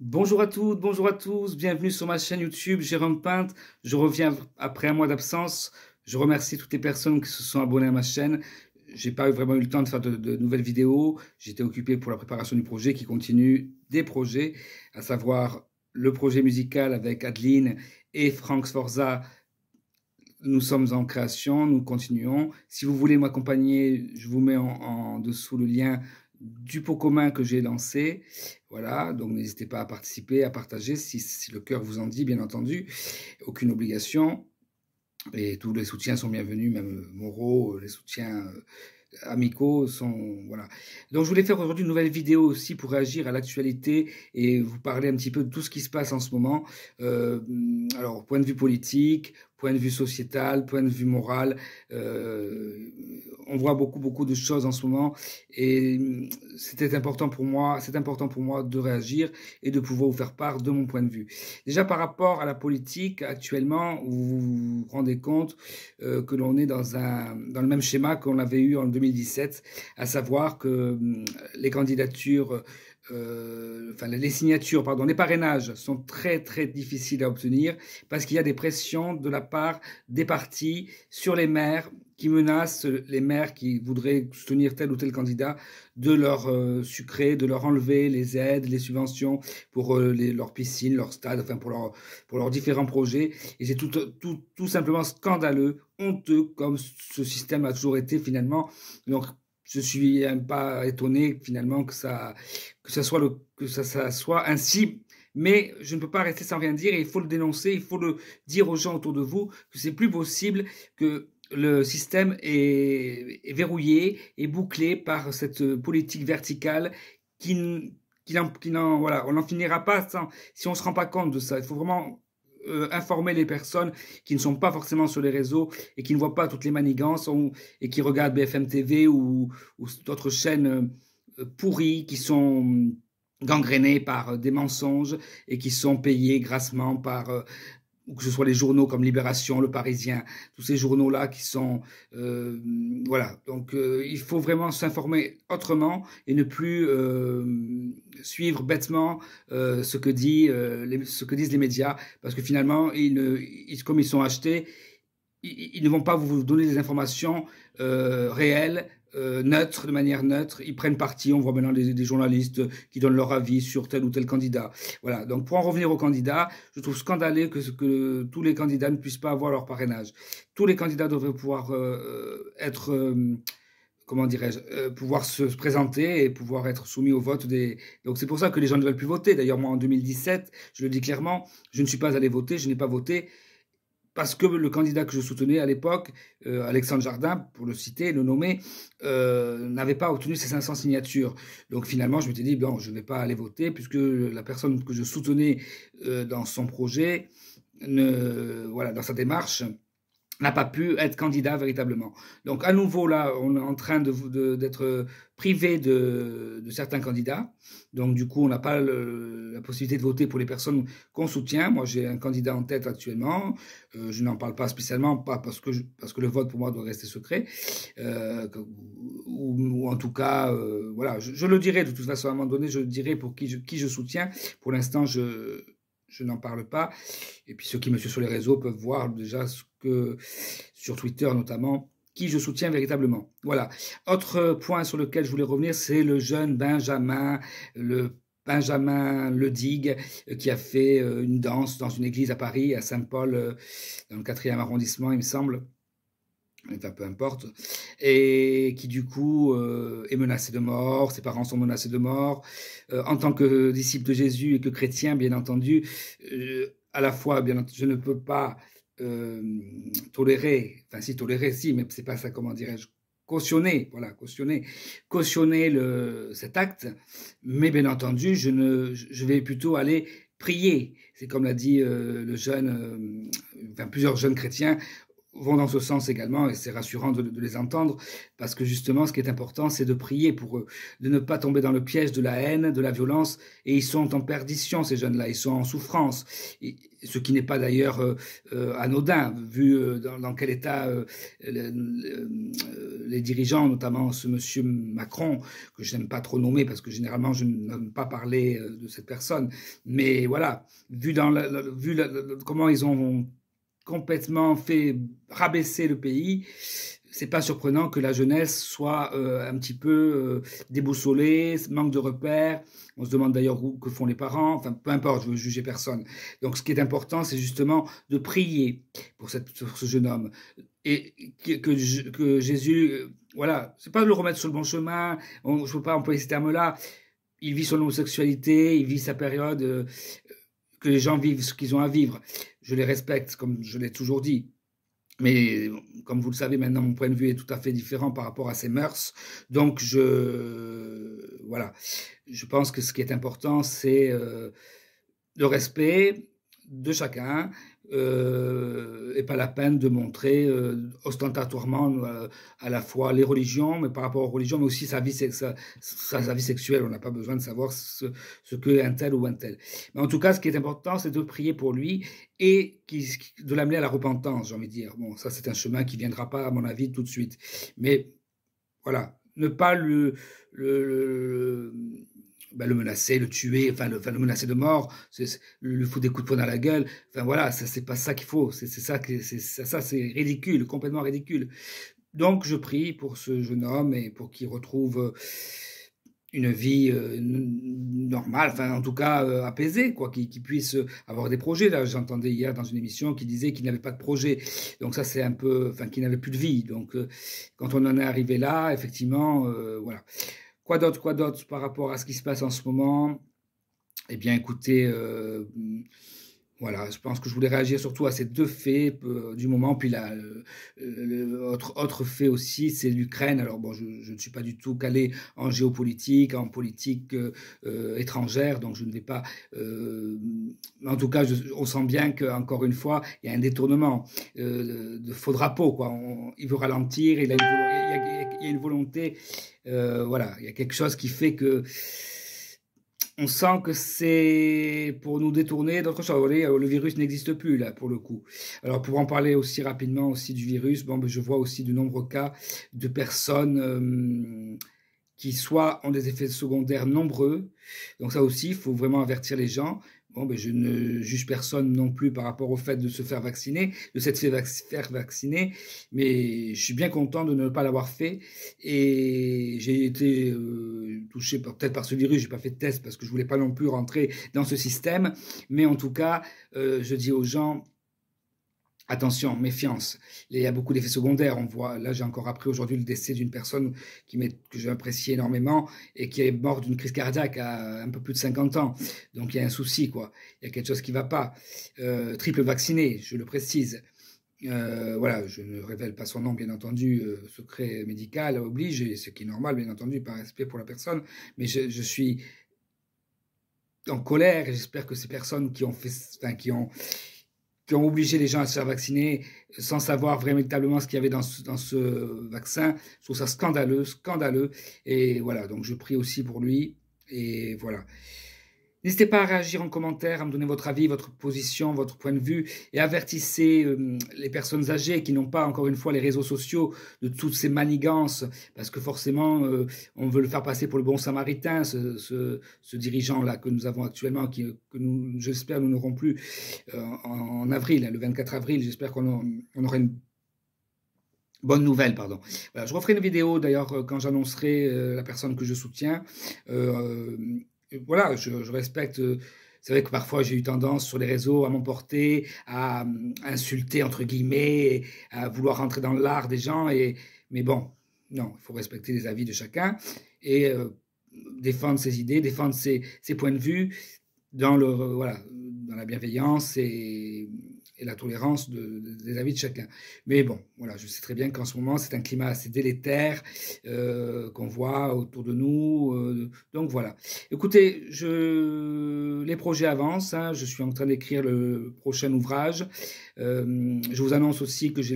Bonjour à toutes, bonjour à tous, bienvenue sur ma chaîne YouTube Jérôme Pinte. Je reviens après un mois d'absence. Je remercie toutes les personnes qui se sont abonnées à ma chaîne. J'ai pas vraiment eu le temps de faire de nouvelles vidéos. J'étais occupé pour la préparation du projet qui continue des projets, à savoir le projet musical avec Adeline et Frank Sforza. Nous sommes en création, nous continuons. Si vous voulez m'accompagner, je vous mets en dessous le lien du pot commun que j'ai lancé. Voilà, donc n'hésitez pas à participer, à partager si le cœur vous en dit, bien entendu. Aucune obligation. Et tous les soutiens sont bienvenus, même moraux, les soutiens amicaux sont voilà. Donc je voulais faire aujourd'hui une nouvelle vidéo aussi pour réagir à l'actualité et vous parler un petit peu de tout ce qui se passe en ce moment. Alors point de vue politique, point de vue sociétal, point de vue moral. On voit beaucoup de choses en ce moment et c'est important pour moi de réagir et de pouvoir vous faire part de mon point de vue. Déjà par rapport à la politique actuellement, vous vous rendez compte que l'on est dans le même schéma qu'on avait eu en 2017, à savoir que les candidatures, les signatures, pardon, les parrainages sont très difficiles à obtenir parce qu'il y a des pressions de la part des partis sur les maires qui menacent les maires qui voudraient soutenir tel ou tel candidat de leur sucrer, de leur enlever les aides, les subventions pour leurs piscines, leurs stades, enfin pour leurs différents projets. Et c'est tout simplement scandaleux, honteux, comme ce système a toujours été finalement. Donc, je suis pas étonné finalement que ça soit ainsi. Mais je ne peux pas rester sans rien dire et il faut le dénoncer, il faut le dire aux gens autour de vous que c'est plus possible, que le système est verrouillé et bouclé par cette politique verticale qui, voilà, on n'en finira pas si on ne se rend pas compte de ça. Il faut vraiment informer les personnes qui ne sont pas forcément sur les réseaux et qui ne voient pas toutes les manigances et qui regardent BFM TV ou d'autres chaînes pourries qui sont gangrénées par des mensonges et qui sont payées grassement par ou que ce soit les journaux comme Libération, Le Parisien, tous ces journaux-là qui sont... voilà, donc il faut vraiment s'informer autrement et ne plus suivre bêtement ce que disent les médias, parce que finalement, comme ils sont achetés, ils ne vont pas vous donner des informations réelles, neutres, de manière neutre. Ils prennent parti. On voit maintenant des journalistes qui donnent leur avis sur tel ou tel candidat. Voilà. Donc, pour en revenir aux candidats, je trouve scandaleux que tous les candidats ne puissent pas avoir leur parrainage. Tous les candidats devraient pouvoir être comment dirais-je, pouvoir se présenter et pouvoir être soumis au vote des... Donc c'est pour ça que les gens ne veulent plus voter. D'ailleurs, moi, en 2017, je le dis clairement, je ne suis pas allé voter, je n'ai pas voté parce que le candidat que je soutenais à l'époque, Alexandre Jardin, pour le citer, le nommer, n'avait pas obtenu ses 500 signatures. Donc finalement, je m'étais dit, bon, je ne vais pas aller voter, puisque la personne que je soutenais dans son projet, voilà, dans sa démarche, n'a pas pu être candidat véritablement. Donc à nouveau là, on est en train d'être privé de certains candidats. Donc du coup, on n'a pas la possibilité de voter pour les personnes qu'on soutient. Moi, j'ai un candidat en tête actuellement. Je n'en parle pas spécialement, pas parce que le vote pour moi doit rester secret, ou en tout cas, voilà, je le dirai de toute façon à un moment donné. Je le dirai pour qui je soutiens. Pour l'instant, je n'en parle pas. Et puis ceux qui me suivent sur les réseaux peuvent voir déjà sur Twitter notamment, qui je soutiens véritablement. Voilà. Autre point sur lequel je voulais revenir, c'est le jeune Benjamin Ledigue, qui a fait une danse dans une église à Paris, à Saint-Paul, dans le 4e arrondissement, il me semble. Enfin, peu importe, et qui du coup est menacé de mort, ses parents sont menacés de mort. En tant que disciple de Jésus et que chrétien, bien entendu, à la fois, je ne peux pas tolérer, enfin si tolérer, si, mais c'est pas ça, comment dirais-je, cautionner cet acte, mais bien entendu, je vais plutôt aller prier. C'est comme l'a dit le jeune, plusieurs jeunes chrétiens, vont dans ce sens également, et c'est rassurant de les entendre, parce que justement, ce qui est important, c'est de prier pour eux, de ne pas tomber dans le piège de la haine, de la violence, et ils sont en perdition, ces jeunes-là, ils sont en souffrance, et, ce qui n'est pas d'ailleurs anodin, vu dans quel état les dirigeants, notamment ce monsieur Macron, que je n'aime pas trop nommer, parce que généralement, je n'aime pas parler de cette personne, mais voilà, vu comment ils ont complètement fait rabaisser le pays, c'est pas surprenant que la jeunesse soit un petit peu déboussolée, manque de repères. On se demande d'ailleurs que font les parents. Enfin, peu importe, je veux juger personne. Donc, ce qui est important, c'est justement de prier pour ce jeune homme et que Jésus, voilà, c'est pas de le remettre sur le bon chemin. Je peux pas employer ces termes-là. Il vit son homosexualité, il vit sa période. Que les gens vivent ce qu'ils ont à vivre. Je les respecte, comme je l'ai toujours dit. Mais comme vous le savez, maintenant, mon point de vue est tout à fait différent par rapport à ses mœurs. Donc, voilà. Je pense que ce qui est important, c'est le respect de chacun, et pas la peine de montrer ostentatoirement à la fois les religions, mais par rapport aux religions, mais aussi sa vie sexuelle. On n'a pas besoin de savoir ce que un tel ou un tel. Mais en tout cas, ce qui est important, c'est de prier pour lui et de l'amener à la repentance, j'ai envie de dire. Bon, ça, c'est un chemin qui viendra pas, à mon avis, tout de suite. Mais voilà, ne pas le menacer, le tuer, enfin le menacer de mort, lui foutre des coups de poing dans la gueule. Enfin voilà, ça c'est pas ça qu'il faut. C'est ridicule, complètement ridicule. Donc je prie pour ce jeune homme et pour qu'il retrouve une vie normale, enfin en tout cas apaisée, quoi, qu'il puisse avoir des projets. Là, j'entendais hier dans une émission qui disait qu'il n'avait pas de projet. Donc ça c'est un peu, enfin qu'il n'avait plus de vie. Donc quand on en est arrivé là, effectivement, voilà. Quoi d'autre par rapport à ce qui se passe en ce moment? Eh bien, écoutez, voilà, je pense que je voulais réagir surtout à ces deux faits du moment. Puis là, autre fait aussi, c'est l'Ukraine. Alors bon, je ne suis pas du tout calé en géopolitique, en politique étrangère, donc je ne vais pas. En tout cas, on sent bien qu'encore une fois, il y a un détournement de faux drapeaux, quoi. Il veut ralentir, il y a une volonté. Voilà, il y a quelque chose qui fait que on sent que c'est pour nous détourner d'autres choses. Vous voyez, le virus n'existe plus là pour le coup. Alors pour en parler aussi rapidement aussi du virus, bon, ben, je vois aussi de nombreux cas de personnes qui soit ont des effets secondaires nombreux. Donc ça aussi, il faut vraiment avertir les gens. Bon, ben, je ne juge personne non plus par rapport au fait de se faire vacciner, de s'être faire vacciner, mais je suis bien content de ne pas l'avoir fait. Et j'ai été touché peut-être par ce virus, j'ai pas fait de test parce que je voulais pas non plus rentrer dans ce système. Mais en tout cas, je dis aux gens, attention, méfiance. Il y a beaucoup d'effets secondaires. On voit, là, j'ai encore appris aujourd'hui le décès d'une personne que j'ai appréciée énormément et qui est morte d'une crise cardiaque à un peu plus de 50 ans. Donc, il y a un souci, quoi. Il y a quelque chose qui va pas. Triple vacciné, je le précise. Voilà, je ne révèle pas son nom, bien entendu, secret médical oblige, et ce qui est normal, bien entendu, par respect pour la personne. Mais je suis en colère et j'espère que ces personnes qui ont fait, enfin, qui ont obligé les gens à se faire vacciner sans savoir véritablement ce qu'il y avait dans ce vaccin. Je trouve ça scandaleux, scandaleux. Et voilà, donc je prie aussi pour lui. Et voilà. N'hésitez pas à réagir en commentaire, à me donner votre avis, votre position, votre point de vue, et avertissez les personnes âgées qui n'ont pas, encore une fois, les réseaux sociaux de toutes ces manigances, parce que forcément, on veut le faire passer pour le bon samaritain, ce dirigeant-là que nous avons actuellement, que nous, j'espère, nous n'aurons plus en avril, le 24 avril, j'espère qu'on aura une bonne nouvelle, pardon. Voilà, je referai une vidéo, d'ailleurs, quand j'annoncerai la personne que je soutiens. Voilà, je respecte. C'est vrai que parfois j'ai eu tendance sur les réseaux à m'emporter, à insulter entre guillemets, à vouloir rentrer dans l'art des gens. Mais bon, non, il faut respecter les avis de chacun et défendre ses idées, défendre ses points de vue dans voilà, dans la bienveillance et la tolérance des avis de chacun. Mais bon, voilà, je sais très bien qu'en ce moment, c'est un climat assez délétère qu'on voit autour de nous. Donc voilà. Écoutez, les projets avancent. Hein, je suis en train d'écrire le prochain ouvrage. Je vous annonce aussi que j'ai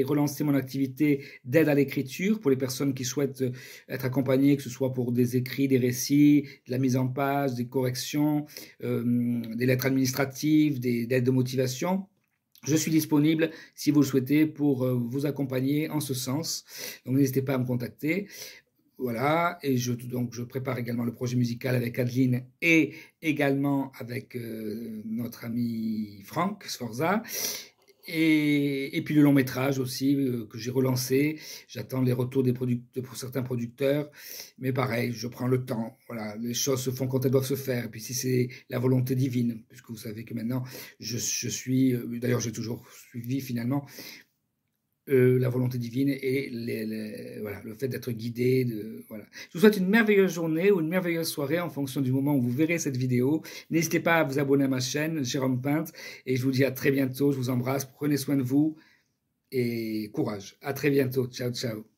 relancé mon activité d'aide à l'écriture pour les personnes qui souhaitent être accompagnées, que ce soit pour des écrits, des récits, de la mise en page, des corrections, des lettres administratives, des lettres de motivation. Je suis disponible, si vous le souhaitez, pour vous accompagner en ce sens. Donc n'hésitez pas à me contacter. Voilà, et donc je prépare également le projet musical avec Adeline et également avec notre ami Franck Sforza. Et puis le long métrage aussi que j'ai relancé. J'attends les retours pour certains producteurs, mais pareil, je prends le temps. Voilà, les choses se font quand elles doivent se faire. Et puis si c'est la volonté divine, puisque vous savez que maintenant je suis, d'ailleurs j'ai toujours suivi finalement la volonté divine et voilà, le fait d'être guidé. Voilà. Je vous souhaite une merveilleuse journée ou une merveilleuse soirée en fonction du moment où vous verrez cette vidéo. N'hésitez pas à vous abonner à ma chaîne, Jérôme Pinte, et je vous dis à très bientôt. Je vous embrasse, prenez soin de vous et courage. À très bientôt. Ciao, ciao.